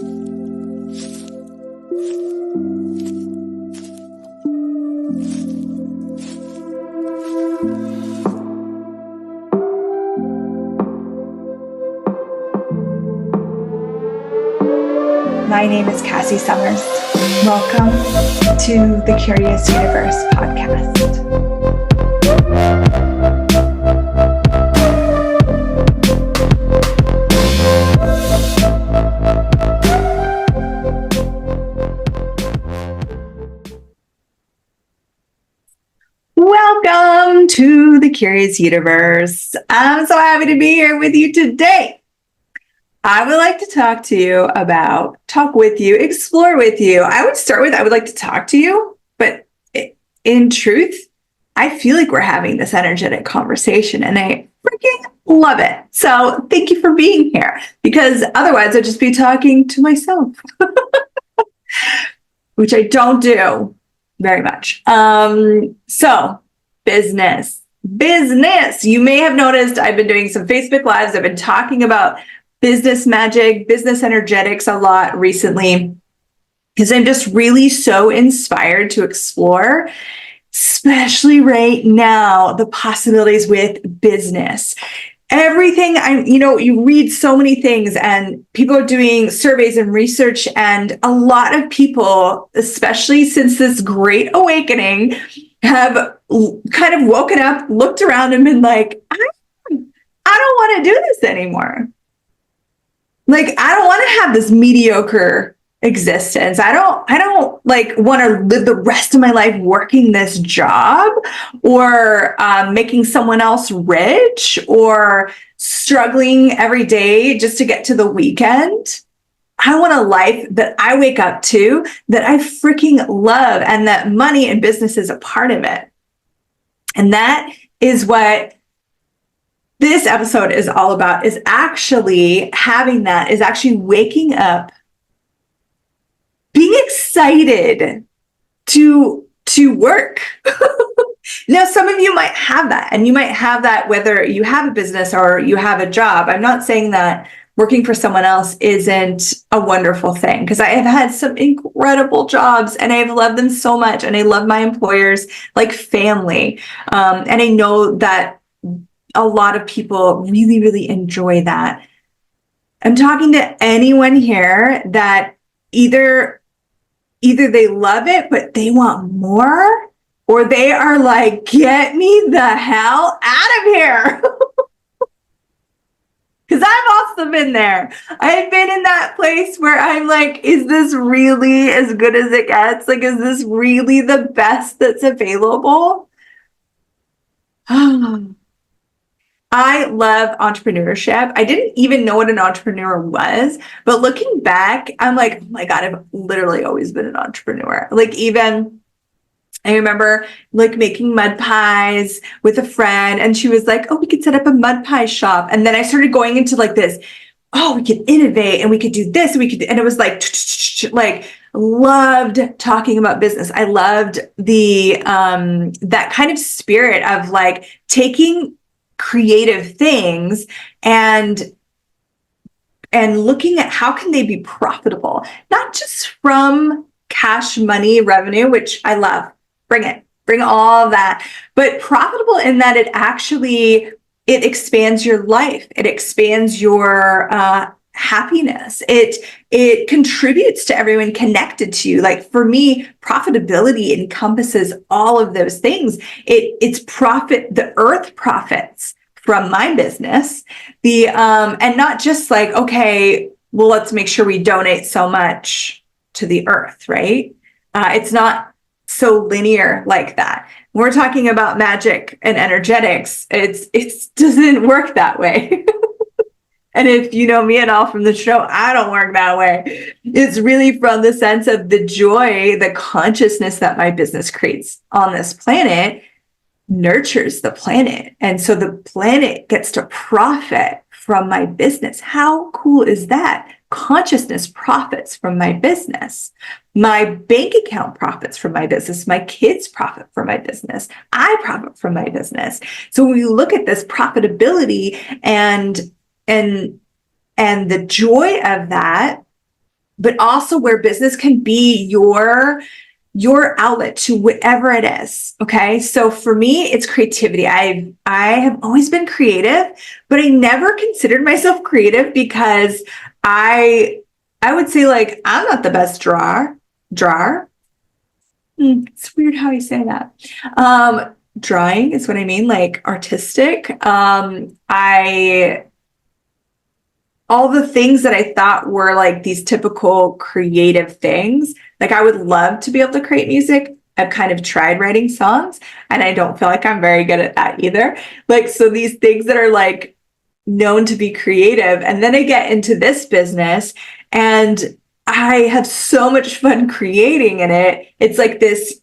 My name is Cassie Summers. Welcome to the Curious Universe podcast. Welcome to the Curious Universe. I'm so happy to be here with you today. I would like to talk with you, explore with you. I would like to talk to you, but in truth, I feel like we're having this energetic conversation and I freaking love it. So thank you for being here, because otherwise I'd just be talking to myself, which I don't do very much. So business. You may have noticed I've been doing some Facebook Lives. I've been talking about business magic, business energetics a lot recently, because I'm just really so inspired to explore, especially right now, the possibilities with business. Everything you read so many things and people are doing surveys and research, and a lot of people, especially since this great awakening, have kind of woken up, looked around and been like, I don't want to do this anymore. Like, I don't want to have this mediocre existence. I don't like want to live the rest of my life working this job or making someone else rich or struggling every day just to get to the weekend. I want a life that I wake up to, that I freaking love, and that money and business is a part of it. And that is what this episode is all about, is actually waking up, being excited to work. Now, some of you might have that, and you might have that whether you have a business or you have a job. I'm not saying that working for someone else isn't a wonderful thing, because I have had some incredible jobs and I've loved them so much, and I love my employers like family. And I know that a lot of people really, really enjoy that. I'm talking to anyone here that either they love it, but they want more, or they are like, get me the hell out of here. Because I've also been there. I've been in that place where I'm like, is this really as good as it gets? Like, is this really the best that's available? I love entrepreneurship. I didn't even know what an entrepreneur was, but looking back, I'm like, oh my God, I've literally always been an entrepreneur. Like, even I remember like making mud pies with a friend, and she was like, oh, we could set up a mud pie shop. And then I started going into like this, oh, we could innovate and we could do this, and it was like, loved talking about business. I loved the, that kind of spirit of like taking creative things and looking at how can they be profitable, not just from cash money revenue, which I love, bring all of that, but profitable in that it expands your life, it expands your happiness, it contributes to everyone connected to you. Like, for me, profitability encompasses all of those things. It's profit, the earth profits from my business, and not just like, okay, well, let's make sure we donate so much to the earth, right? It's not so linear like that. When we're talking about magic and energetics, it doesn't work that way. And if you know me at all from the show, I don't work that way. It's really from the sense of the joy, the consciousness that my business creates on this planet nurtures the planet. And so the planet gets to profit from my business. How cool is that? Consciousness profits from my business. My bank account profits from my business. My kids profit from my business. I profit from my business. So when we look at this profitability and the joy of that, but also where business can be your outlet to whatever it is. Okay. So for me, it's creativity. I have always been creative, but I never considered myself creative because I would say like, I'm not the best drawer. It's weird how you say that. Drawing is what I mean, like artistic. All the things that I thought were like these typical creative things. Like I would love to be able to create music. I've kind of tried writing songs and I don't feel like I'm very good at that either. Like, so these things that are like known to be creative. And then I get into this business and I have so much fun creating in it. It's like this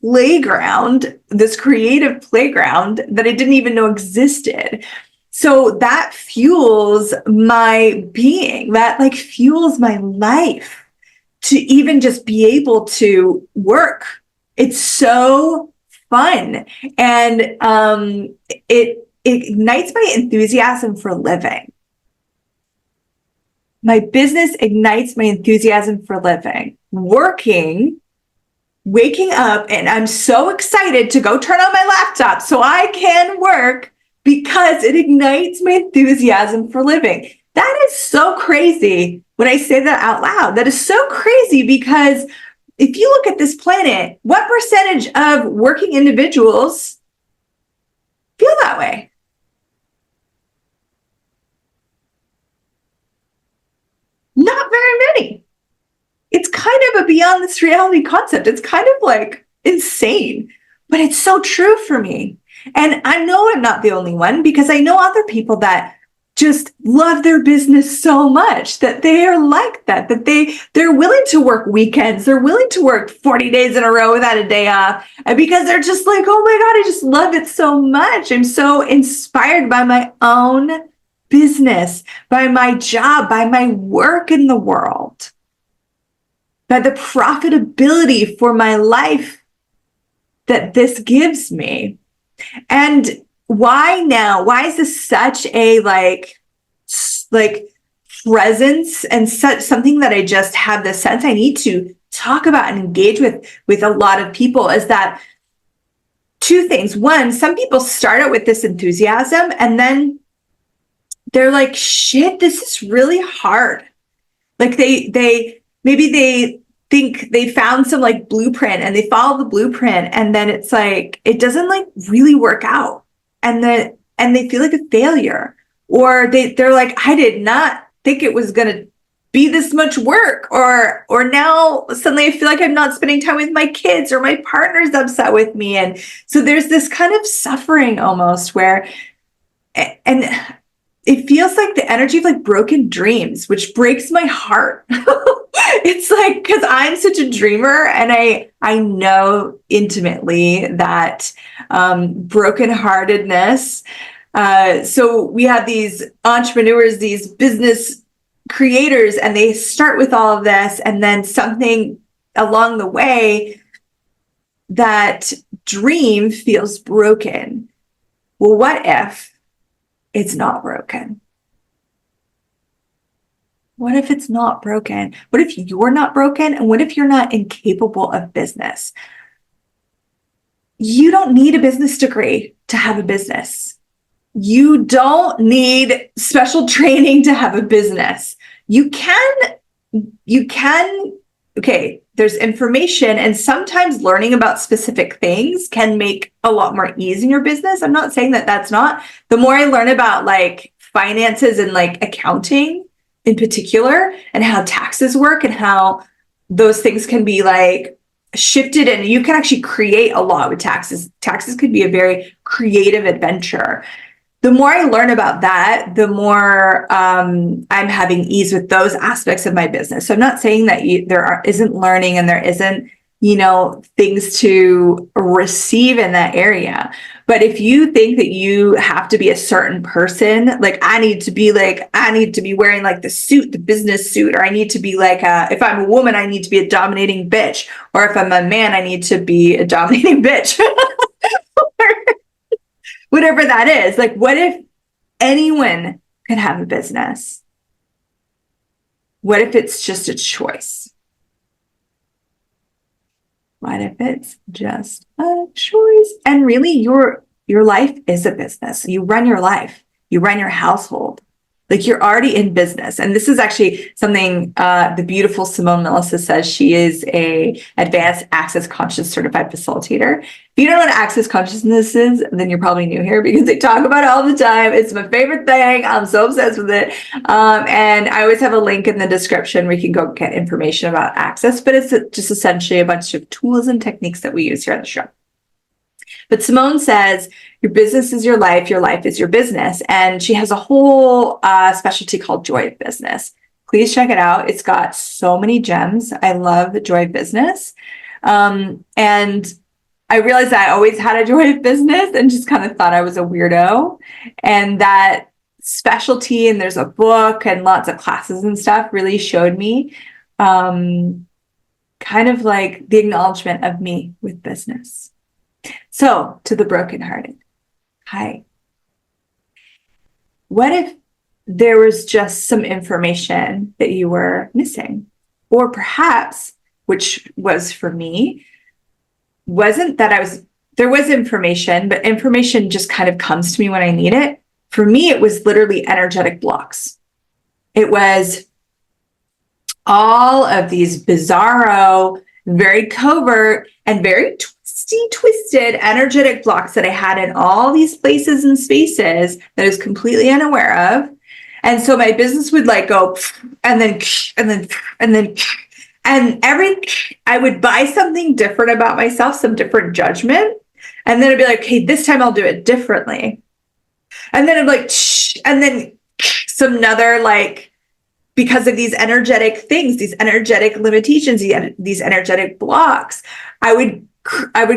playground, this creative playground that I didn't even know existed. So that fuels my being, that like fuels my life to even just be able to work. It's so fun. And it ignites my enthusiasm for living. My business ignites my enthusiasm for living. Waking up, and I'm so excited to go turn on my laptop so I can work because it ignites my enthusiasm for living. That is so crazy when I say that out loud. That is so crazy because if you look at this planet, what percentage of working individuals feel that way? Not very many. It's kind of a beyond this reality concept. It's kind of like insane, but it's so true for me. And I know I'm not the only one because I know other people that just love their business so much that they are like that, they're willing to work weekends. They're willing to work 40 days in a row without a day off. And because they're just like, oh my God, I just love it so much. I'm so inspired by my own business, by my job, by my work in the world, by the profitability for my life that this gives me. And why now? Why is this such a like presence and such something that I just have the sense I need to talk about and engage with a lot of people? Is that two things. One, some people start out with this enthusiasm and then they're like, shit, this is really hard. Like they maybe they think they found some like blueprint and they follow the blueprint and then it's like it doesn't like really work out and they feel like a failure, or they're like, I did not think it was gonna be this much work, or now suddenly I feel like I'm not spending time with my kids or my partner's upset with me. And so there's this kind of suffering almost where, and it feels like the energy of like broken dreams, which breaks my heart. It's like, because I'm such a dreamer and I know intimately that brokenheartedness. So we have these entrepreneurs, these business creators, and they start with all of this, and then something along the way, that dream feels broken. Well, what if it's not broken? What if it's not broken? What if you're not broken? And what if you're not incapable of business? You don't need a business degree to have a business. You don't need special training to have a business. You can, okay, there's information, and sometimes learning about specific things can make a lot more ease in your business. I'm not saying that that's not. The more I learn about like finances and like accounting in particular, and how taxes work and how those things can be like shifted, and you can actually create a lot with taxes. Taxes could be a very creative adventure. The more I learn about that, the more I'm having ease with those aspects of my business. So I'm not saying that isn't learning and there isn't, things to receive in that area. But if you think that you have to be a certain person, like I need to be wearing like the suit, the business suit, or I need to be like, if I'm a woman, I need to be a dominating bitch. Or if I'm a man, I need to be a dominating bitch. Whatever that is. Like, what if anyone could have a business? What if it's just a choice? What if it's just a choice? And really, your life is a business. You run your life. You run your household. Like, you're already in business. And this is actually something the beautiful Simone Melissa says. She is a advanced access conscious certified facilitator. If you don't know what access consciousness is, then you're probably new here, because they talk about it all the time. It's my favorite thing. I'm so obsessed with it. And I always have a link in the description where you can go get information about access, but it's just essentially a bunch of tools and techniques that we use here on the show. But Simone says, your business is your life is your business. And she has a whole specialty called Joy of Business. Please check it out. It's got so many gems. I love the Joy of Business. And I realized that I always had a joy of business and just kind of thought I was a weirdo. And that specialty, and there's a book and lots of classes and stuff, really showed me kind of like the acknowledgement of me with business. So, to the brokenhearted, hi. What if there was just some information that you were missing? Or perhaps, which was for me, wasn't that there was information, but information just kind of comes to me when I need it. For me, it was literally energetic blocks. It was all of these bizarro, very covert, and very twisted energetic blocks that I had in all these places and spaces that I was completely unaware of. And so my business would like go and then I would buy something different about myself, some different judgment. And then I'd be like, okay, this time I'll do it differently. And then I'm like, and then some another, like, because of these energetic things, these energetic limitations, these energetic blocks, I would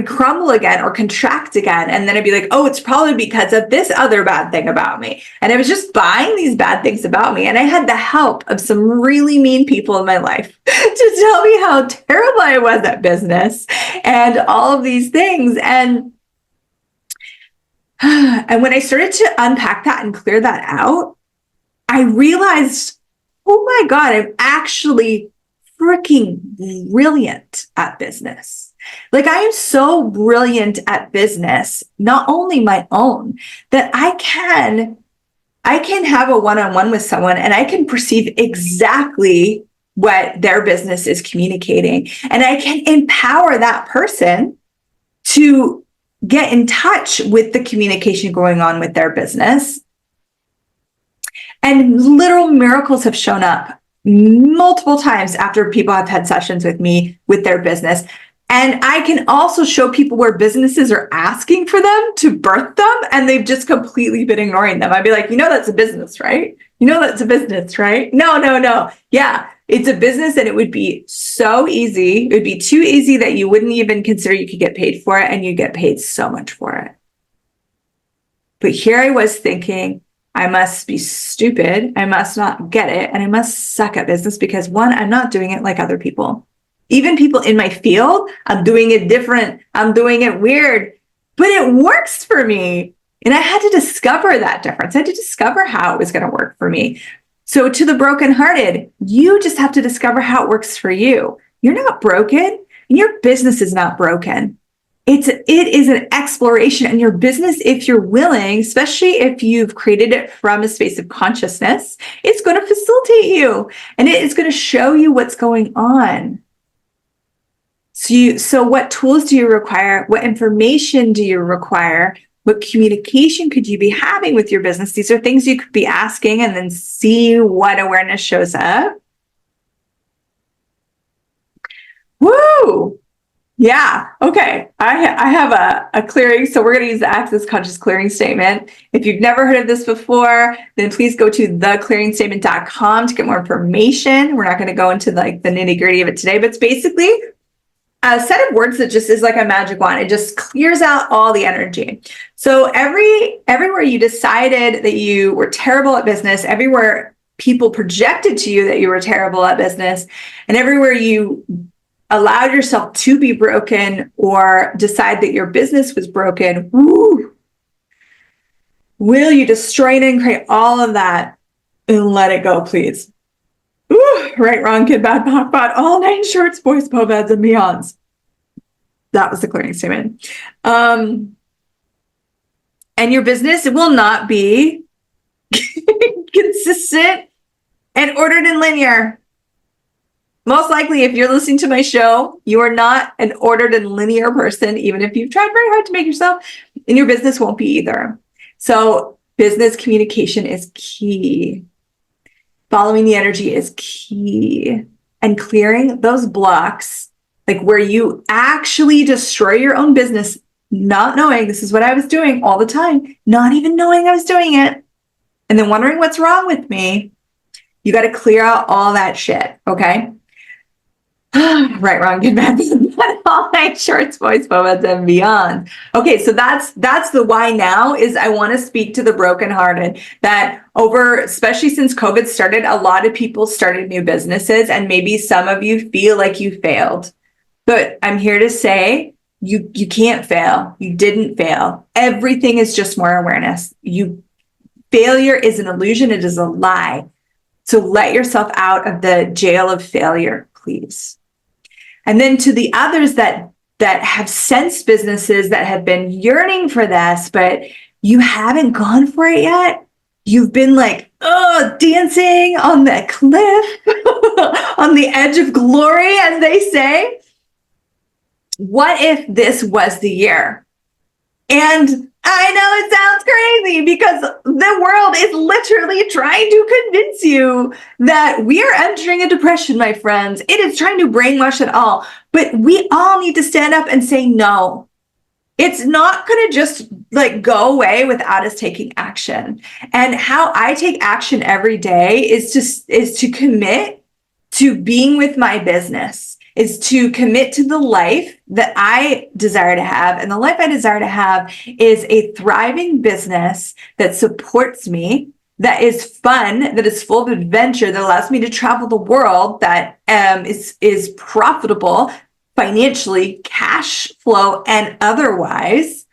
crumble again or contract again. And then I'd be like, oh, it's probably because of this other bad thing about me. And I was just buying these bad things about me. And I had the help of some really mean people in my life to tell me how terrible I was at business and all of these things. And when I started to unpack that and clear that out, I realized, oh my God, I'm actually freaking brilliant at business. Like, I am so brilliant at business, not only my own, that I can have a one-on-one with someone and I can perceive exactly what their business is communicating. And I can empower that person to get in touch with the communication going on with their business. And literal miracles have shown up multiple times after people have had sessions with me with their business. And I can also show people where businesses are asking for them to birth them, and they've just completely been ignoring them. I'd be like, that's a business, right? That's a business, right? No. Yeah, it's a business, and it would be so easy. It would be too easy that you wouldn't even consider you could get paid for it, and you get paid so much for it. But here I was thinking, I must be stupid. I must not get it. And I must suck at business because, one, I'm not doing it like other people. Even people in my field, I'm doing it different. I'm doing it weird, but it works for me. And I had to discover that difference. I had to discover how it was going to work for me. So to the brokenhearted, you just have to discover how it works for you. You're not broken, and your business is not broken. It is an exploration, and your business, if you're willing, especially if you've created it from a space of consciousness, it's going to facilitate you, and it is going to show you what's going on. So what tools do you require? What information do you require? What communication could you be having with your business? These are things you could be asking and then see what awareness shows up. Woo! Yeah. Okay. I have a clearing. So we're going to use the Access Conscious Clearing Statement. If you've never heard of this before, then please go to theclearingstatement.com to get more information. We're not going to go into like the nitty gritty of it today, but it's basically a set of words that just is like a magic wand. It just clears out all the energy. So everywhere you decided that you were terrible at business, everywhere people projected to you that you were terrible at business, and everywhere you allowed yourself to be broken or decide that your business was broken, will you destroy it and create all of that and let it go, please? Ooh, right, wrong, kid, bad, bot, bot, all nine shorts, boys, boveds, and beyonds. That was the clearing statement. And your business, it will not be consistent and ordered and linear. Most likely, if you're listening to my show, you are not an ordered and linear person, even if you've tried very hard to make yourself, and your business won't be either. So business communication is key. Following the energy is key. And clearing those blocks, like where you actually destroy your own business, not knowing this is what I was doing all the time, not even knowing I was doing it, and then wondering what's wrong with me. You got to clear out all that shit, okay? Right, wrong, good, bad, all night shorts, boys, boveds, and beyond. Okay, so that's the why now is I want to speak to the brokenhearted that over, especially since COVID started, a lot of people started new businesses, and maybe some of you feel like you failed. But I'm here to say you can't fail. You didn't fail. Everything is just more awareness. Failure is an illusion. It is a lie. So let yourself out of the jail of failure, please. And then to the others that have sensed businesses that have been yearning for this, but you haven't gone for it yet. You've been like, oh, dancing on the cliff, on the edge of glory, as they say. What if this was the year? And I know it sounds crazy because the world is literally trying to convince you that we are entering a depression, my friends. It is trying to brainwash it all. But we all need to stand up and say no. It's not going to just like go away without us taking action. And how I take action every day is to commit to being with my business, is to commit to the life that I desire to have. And the life I desire to have is a thriving business that supports me, that is fun, that is full of adventure, that allows me to travel the world, that is profitable financially, cash flow, and otherwise.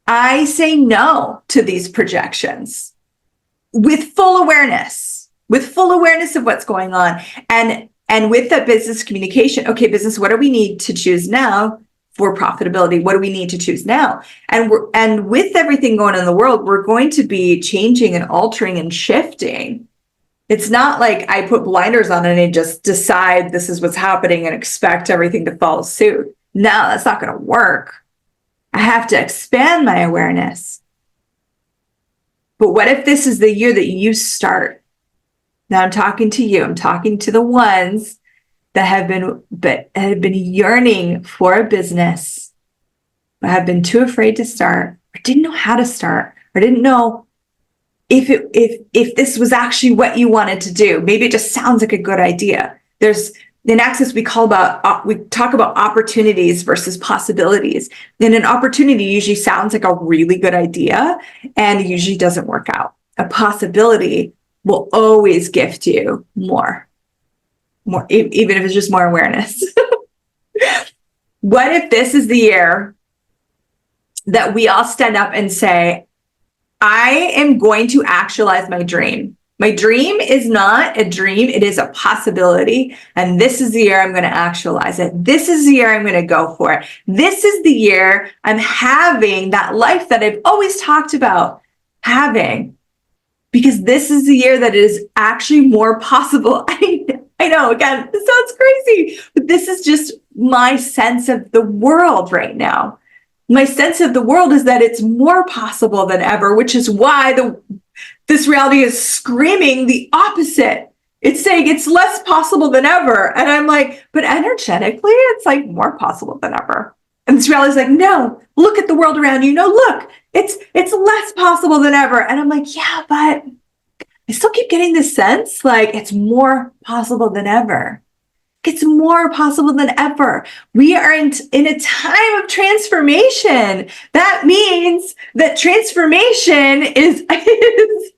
I say no to these projections with full awareness of what's going on. And with that business communication, okay, business, what do we need to choose now for profitability? What do we need to choose now? And with everything going on in the world, we're going to be changing and altering and shifting. It's not like I put blinders on and I just decide this is what's happening and expect everything to follow suit. No, that's not going to work. I have to expand my awareness. But what if this is the year that you start? Now I'm talking to you. I'm talking to the ones that have been yearning for a business, but have been too afraid to start, or didn't know how to start, or didn't know if this was actually what you wanted to do. Maybe it just sounds like a good idea. There's in Access, we talk about opportunities versus possibilities. And an opportunity usually sounds like a really good idea and usually doesn't work out. A possibility will always gift you more, even if it's just more awareness. What if this is the year that we all stand up and say, I am going to actualize my dream. My dream is not a dream. It is a possibility. And this is the year I'm going to actualize it. This is the year I'm going to go for it. This is the year I'm having that life that I've always talked about having. Because this is the year that it is actually more possible. I know, again, it sounds crazy, but this is just my sense of the world right now. My sense of the world is that it's more possible than ever, which is why this reality is screaming the opposite. It's saying it's less possible than ever. And I'm like, but energetically, it's like more possible than ever. And this reality is like, no, look at the world around you. No, look, it's less possible than ever. And I'm like, yeah, but I still keep getting this sense like it's more possible than ever. It's more possible than ever. We are in a time of transformation. That means that transformation is the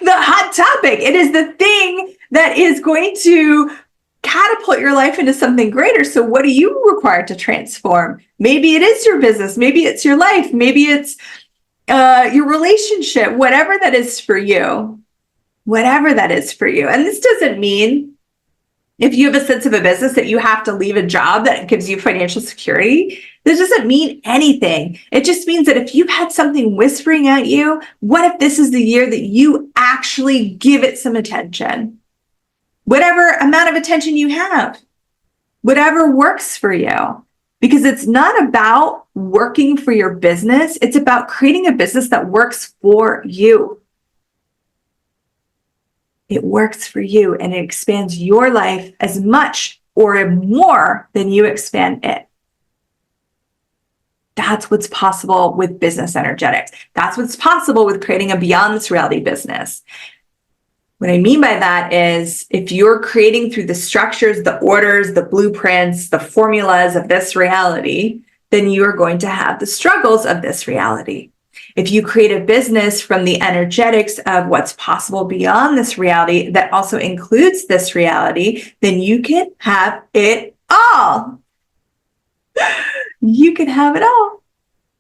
hot topic. It is the thing that is going to catapult your life into something greater. So what are you required to transform? Maybe it is your business. Maybe it's your life. Maybe it's your relationship, whatever that is for you. whatever that is for you. And this doesn't mean if you have a sense of a business that you have to leave a job that gives you financial security. This doesn't mean anything. It just means that if you've had something whispering at you, what if this is the year that you actually give it some attention? Whatever amount of attention you have, whatever works for you. Because it's not about working for your business. It's about creating a business that works for you. It works for you and it expands your life as much or more than you expand it. That's what's possible with business energetics. That's what's possible with creating a beyond this reality business. What I mean by that is if you're creating through the structures, the orders, the blueprints, the formulas of this reality, then you are going to have the struggles of this reality. If you create a business from the energetics of what's possible beyond this reality that also includes this reality, then you can have it all. You can have it all.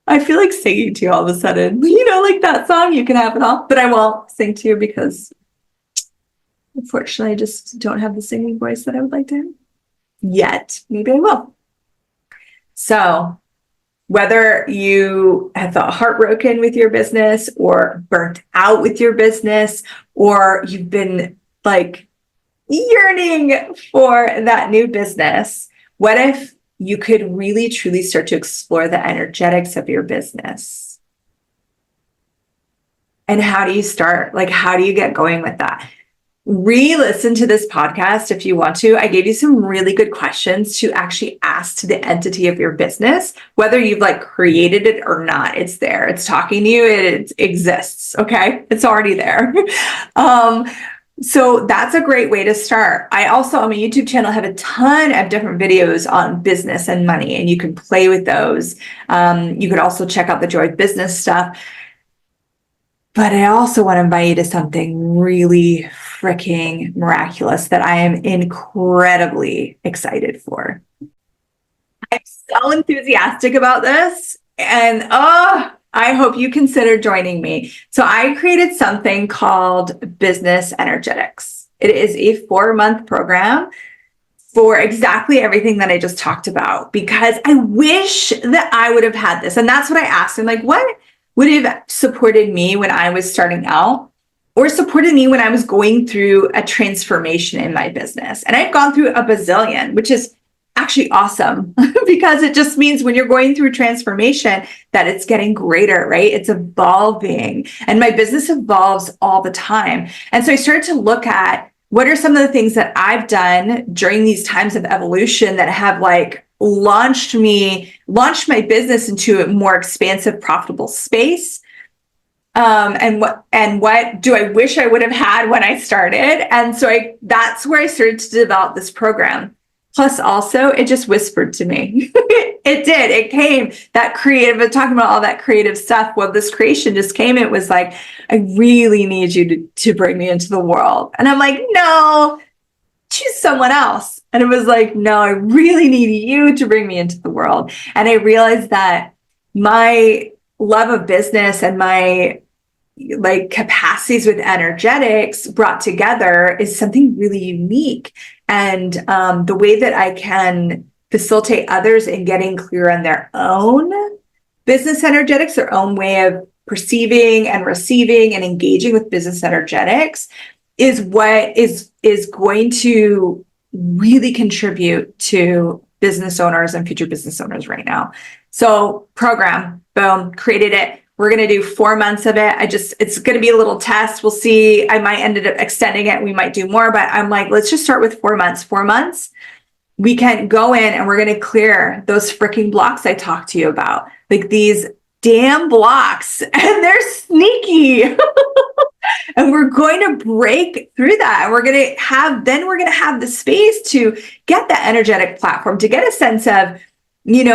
I feel like singing to you all of a sudden. You know, like that song, You Can Have It All. But I won't sing to you because unfortunately I just don't have the singing voice that I would like to have yet. Maybe I will. So whether you have felt heartbroken with your business or burnt out with your business, or you've been like yearning for that new business, what if you could really truly start to explore the energetics of your business? And how do you start? Like, how do you get going with that? Re-listen to this podcast if you want to. I gave you some really good questions to actually ask to the entity of your business, whether you've like created it or not. It's there. It's talking to you. It exists. Okay. It's already there. So that's a great way to start. I also, on my YouTube channel, have a ton of different videos on business and money, and you can play with those. You could also check out the Joy of Business stuff. But I also want to invite you to something really freaking miraculous that I am incredibly excited for. I'm so enthusiastic about this, and I hope you consider joining me. So I created something called Business Energetics. It is a 4-month program for exactly everything that I just talked about, because I wish that I would have had this. And that's what I asked him, like, what would have supported me when I was starting out, or supported me when I was going through a transformation in my business? And I've gone through a bazillion, which is actually awesome because it just means when you're going through transformation that it's getting greater, right? It's evolving, and my business evolves all the time. And so I started to look at what are some of the things that I've done during these times of evolution that have like launched my business into a more expansive, profitable space. And what do I wish I would have had when I started? And so that's where I started to develop this program. Plus also, it just whispered to me. It did. It came, that creative, talking about all that creative stuff. Well, this creation just came. It was like, I really need you to bring me into the world. And I'm like, no, choose someone else. And it was like, no, I really need you to bring me into the world. And I realized that my love of business and my like capacities with energetics brought together is something really unique. And the way that I can facilitate others in getting clear on their own business energetics, their own way of perceiving and receiving and engaging with business energetics is what is going to really contribute to business owners and future business owners right now. So program, boom, created it. We're going to do 4 months of it. It's going to be a little test. We'll see. I might end up extending it. We might do more, but I'm like, let's just start with 4 months. 4 months, we can go in and we're going to clear those freaking blocks I talked to you about, like these damn blocks, and they're sneaky. And we're going to break through that. And we're going to have the space to get the energetic platform, to get a sense of,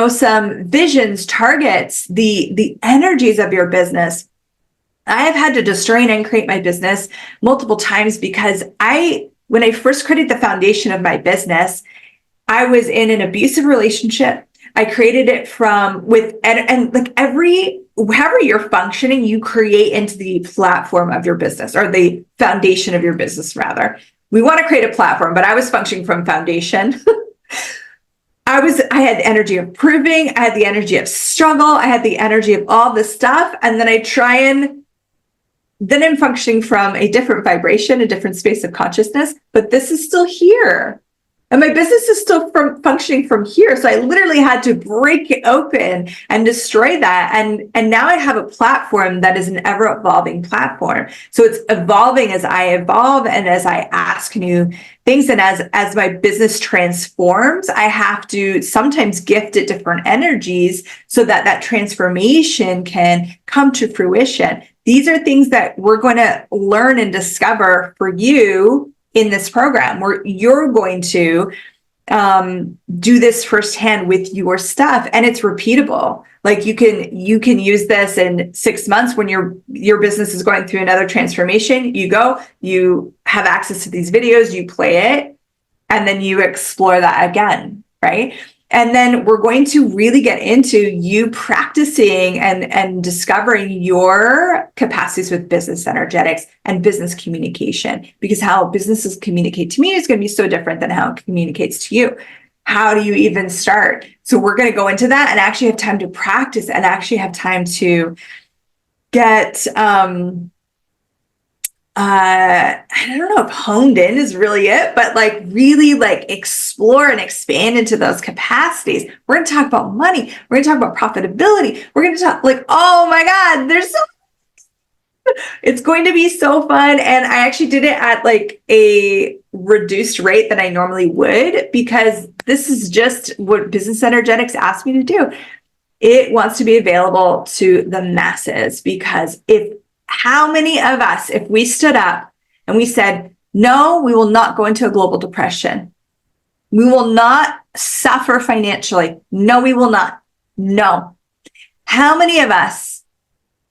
some visions, targets, the energies of your business. I have had to destroy and create my business multiple times because when I first created the foundation of my business, I was in an abusive relationship. I created it from and like however you're functioning, you create into the platform of your business, or the foundation of your business, rather. We want to create a platform, but I was functioning from foundation. I had the energy of proving, I had the energy of struggle, I had the energy of all this stuff. And then I'm functioning from a different vibration, a different space of consciousness, but this is still here. And my business is still functioning from here. So I literally had to break it open and destroy that. And now I have a platform that is an ever evolving platform. So it's evolving as I evolve and as I ask new things. And as my business transforms, I have to sometimes gift it different energies so that transformation can come to fruition. These are things that we're going to learn and discover for you in this program, where you're going to do this firsthand with your stuff, and it's repeatable. Like you can use this in 6 months when your business is going through another transformation. You have access to these videos, you play it, and then you explore that again, right? And then we're going to really get into you practicing and discovering your capacities with business energetics and business communication, because how businesses communicate to me is going to be so different than how it communicates to you. How do you even start? So we're going to go into that and actually have time to practice and actually have time to get, I don't know if honed in is really it, but like really like explore and expand into those capacities. We're going to talk about money. We're going to talk about profitability. We're going to talk like, oh my God, it's going to be so fun. And I actually did it at like a reduced rate than I normally would, because this is just what Business Energetics asked me to do. It wants to be available to the masses, because how many of us, if we stood up and we said, no, we will not go into a global depression. We will not suffer financially. No, we will not. No. How many of us,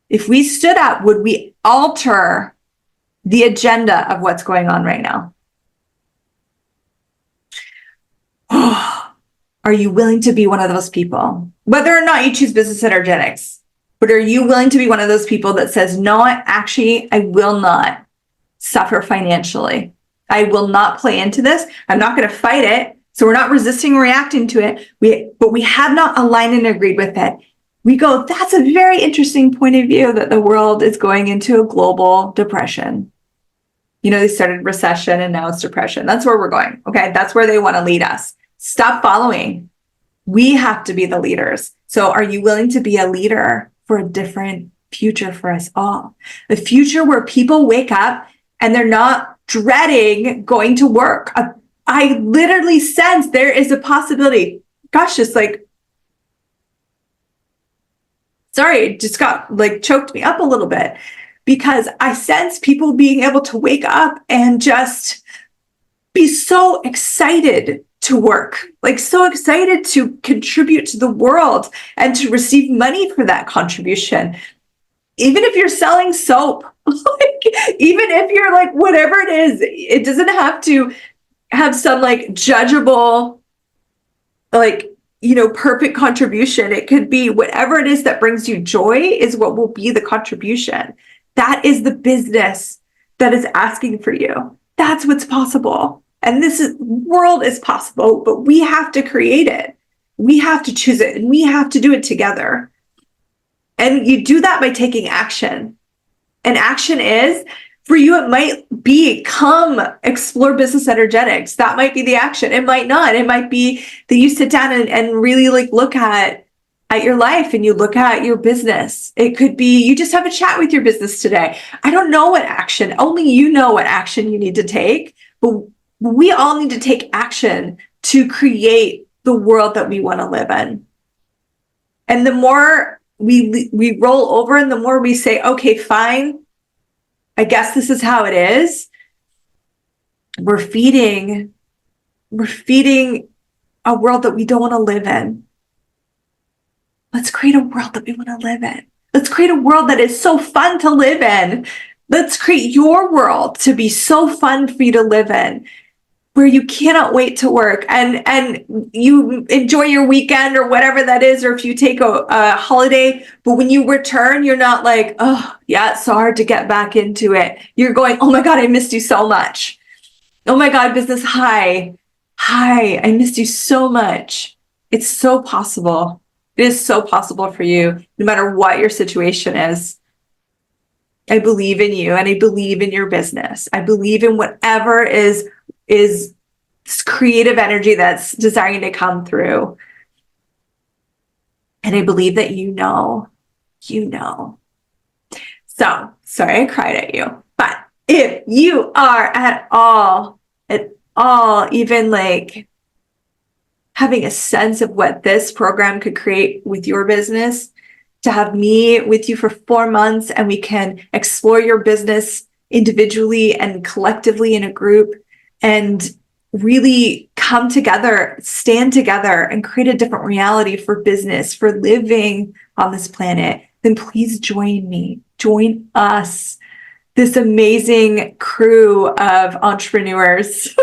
if we stood up, would we alter the agenda of what's going on right now? Are you willing to be one of those people? Whether or not you choose Business Energetics, but are you willing to be one of those people that says, no, I will not suffer financially. I will not play into this. I'm not going to fight it. So we're not resisting or reacting to it. But we have not aligned and agreed with it. We go, that's a very interesting point of view, that the world is going into a global depression. They started recession and now it's depression. That's where we're going. Okay. That's where they want to lead us. Stop following. We have to be the leaders. So are you willing to be a leader for a different future for us all? The future where people wake up and they're not dreading going to work. I literally sense there is a possibility. Gosh, just like, sorry, it just got like choked me up a little bit, because I sense people being able to wake up and just be so excited to work, like so excited to contribute to the world and to receive money for that contribution. Even if you're selling soap, like, even if you're like, whatever it is, it doesn't have to have some like judgeable, like, perfect contribution. It could be whatever it is that brings you joy is what will be the contribution. That is the business that is asking for you. That's what's possible. And world is possible, but we have to create it. We have to choose it, and we have to do it together. And you do that by taking action. And action is, for you, it might be come explore Business Energetics. That might be the action. It might not. It might be that you sit down and really like look at your life and you look at your business. It could be you just have a chat with your business today. I don't know what action, only you know what action you need to take, but we all need to take action to create the world that we want to live in. And the more we roll over and the more we say, okay, fine, I guess this is how it is, we're feeding a world that we don't want to live in. Let's create a world that we want to live in. Let's create a world that is so fun to live in. Let's create your world to be so fun for you to live in. where you cannot wait to work and you enjoy your weekend or whatever that is, or if you take a holiday, but when you return, you're not like, oh yeah, it's so hard to get back into it. You're going, oh my God, I missed you so much. Oh my God, business, hi, I missed you so much. It's so possible. It is so possible for you, no matter what your situation is. I believe in you and I believe in your business. I believe in whatever is this creative energy that's desiring to come through. And I believe that you know. So, sorry I cried at you, but if you are at all even like having a sense of what this program could create with your business, to have me with you for 4 months and we can explore your business individually and collectively in a group and really come together, stand together and create a different reality for business, for living on this planet, then please join me, join us, this amazing crew of entrepreneurs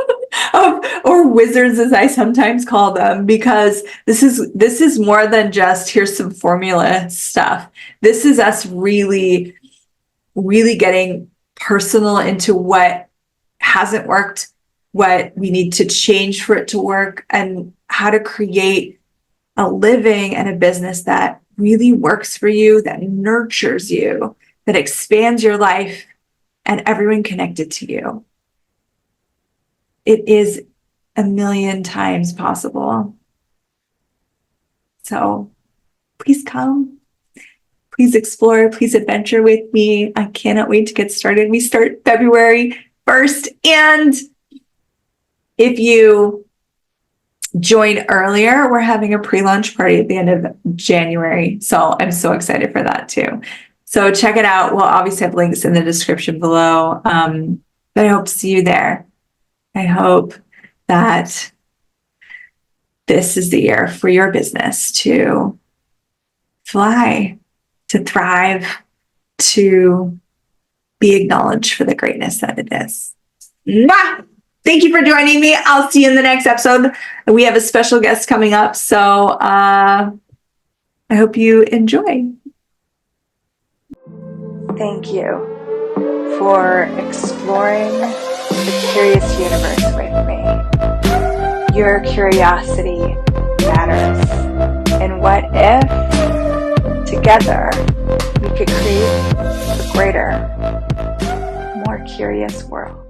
or wizards, as I sometimes call them, because this is more than just here's some formula stuff. This is us really, really getting personal into what hasn't worked, what we need to change for it to work, and how to create a living and a business that really works for you, that nurtures you, that expands your life and everyone connected to you. It is a million times possible. So please come, please explore, please adventure with me. I cannot wait to get started. We start February 1st. And if you join earlier, we're having a pre-launch party at the end of January. So I'm so excited for that too. So check it out. We'll obviously have links in the description below. But I hope to see you there. I hope that this is the year for your business to fly, to thrive, to be acknowledged for the greatness that it is. Mwah! Thank you for joining me. I'll see you in the next episode. We have a special guest coming up, so I hope you enjoy. Thank you for exploring the curious universe with me. Your curiosity matters. And what if together we could create a greater, more curious world?